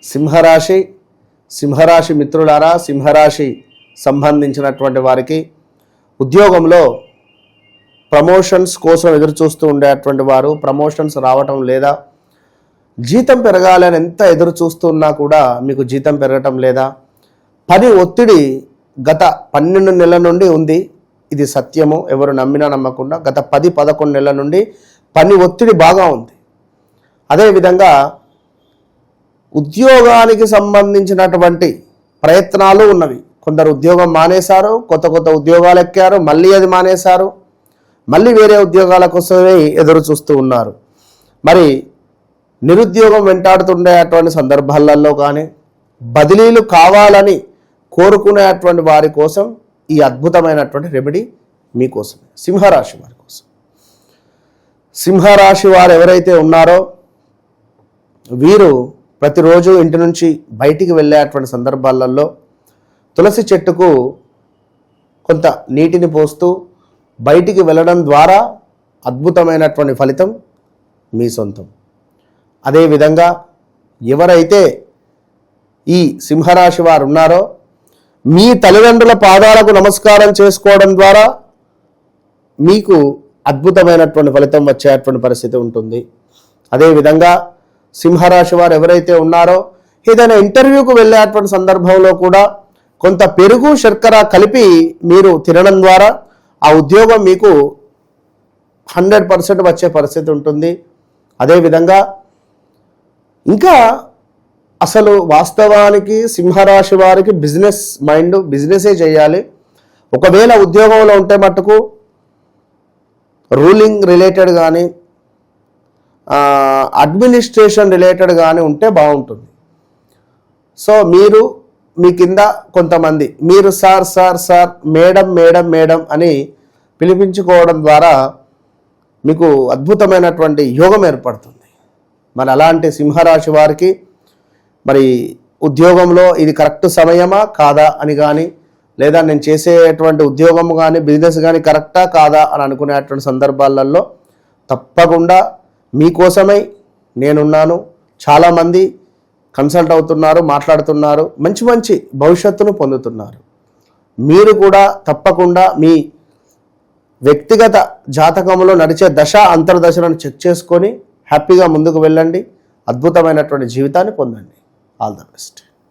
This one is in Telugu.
సింహరాశి మిత్రులారా, సింహరాశి సంబంధించినటువంటి వారికి ఉద్యోగంలో ప్రమోషన్స్ కోసం ఎదురు చూస్తూ ఉండేటువంటి వారు ప్రమోషన్స్ రావటం లేదా జీతం పెరగాలని ఎంత ఎదురు చూస్తున్నా కూడా మీకు జీతం పెరగటం లేదా, పని ఒత్తిడి గత 12 నెలల నుండి ఉంది. ఇది సత్యము, ఎవరు నమ్మినా నమ్మకుండా గత 10-11 నెలల నుండి పని ఒత్తిడి బాగా ఉంది. అదేవిధంగా ఉద్యోగానికి సంబంధించినటువంటి ప్రయత్నాలు ఉన్నవి. కొందరు ఉద్యోగం మానేశారు, కొత్త ఉద్యోగాలు ఎక్కారు, మళ్ళీ అది మానేశారు, మళ్ళీ వేరే ఉద్యోగాల కోసమే ఎదురు చూస్తూ ఉన్నారు. మరి నిరుద్యోగం వెంటాడుతుండేటువంటి సందర్భాలలో కానీ బదిలీలు కావాలని కోరుకునేటువంటి వారి కోసం ఈ అద్భుతమైనటువంటి రెమెడీ మీకోసమే, సింహరాశి వారి కోసం. సింహరాశి వారు ఎవరైతే ఉన్నారో వీరు ప్రతిరోజు ఇంటి నుంచి బయటికి వెళ్ళేటువంటి సందర్భాలలో తులసి చెట్టుకు కొంత నీటిని పోస్తూ బయటికి వెళ్ళడం ద్వారా అద్భుతమైనటువంటి ఫలితం మీ సొంతం. అదేవిధంగా ఎవరైతే ఈ సింహరాశి వారు ఉన్నారో మీ తల్లిదండ్రుల పాదాలకు నమస్కారం చేసుకోవడం ద్వారా మీకు అద్భుతమైనటువంటి ఫలితం వచ్చేటువంటి పరిస్థితి ఉంటుంది. అదేవిధంగా సింహరాశి వారు ఎవరైతే ఉన్నారో ఏదైనా ఇంటర్వ్యూకు వెళ్ళేటువంటి సందర్భంలో కూడా కొంత పెరుగు శర్కర కలిపి మీరు తినడం ద్వారా ఆ ఉద్యోగం మీకు 100% వచ్చే పరిస్థితి ఉంటుంది. అదేవిధంగా ఇంకా అసలు వాస్తవానికి సింహరాశి వారికి బిజినెస్ మైండ్, బిజినెసే చేయాలి. ఒకవేళ ఉద్యోగంలో ఉంటే మట్టుకు రూలింగ్ రిలేటెడ్ కానీ అడ్మినిస్ట్రేషన్ రిలేటెడ్ కానీ ఉంటే బాగుంటుంది. సో మీరు మీ కింద కొంతమంది మీరు సార్ మేడం అని పిలిపించుకోవడం ద్వారా మీకు అద్భుతమైనటువంటి యోగం ఏర్పడుతుంది. మరి అలాంటి సింహరాశి వారికి మరి ఉద్యోగంలో ఇది కరెక్ట్ సమయమా కాదా అని కానీ, లేదా నేను చేసేటువంటి ఉద్యోగం కానీ బిజినెస్ కానీ కరెక్టా కాదా అని అనుకునేటువంటి సందర్భాలలో తప్పకుండా మీకోసమై నేనున్నాను. చాలామంది కన్సల్ట్ అవుతున్నారు, మాట్లాడుతున్నారు, మంచి భవిష్యత్తును పొందుతున్నారు. మీరు కూడా తప్పకుండా మీ వ్యక్తిగత జాతకంలో నడిచే దశ అంతర్దశలను చెక్ చేసుకొని హ్యాపీగా ముందుకు వెళ్ళండి. అద్భుతమైనటువంటి జీవితాన్ని పొందండి. All the best.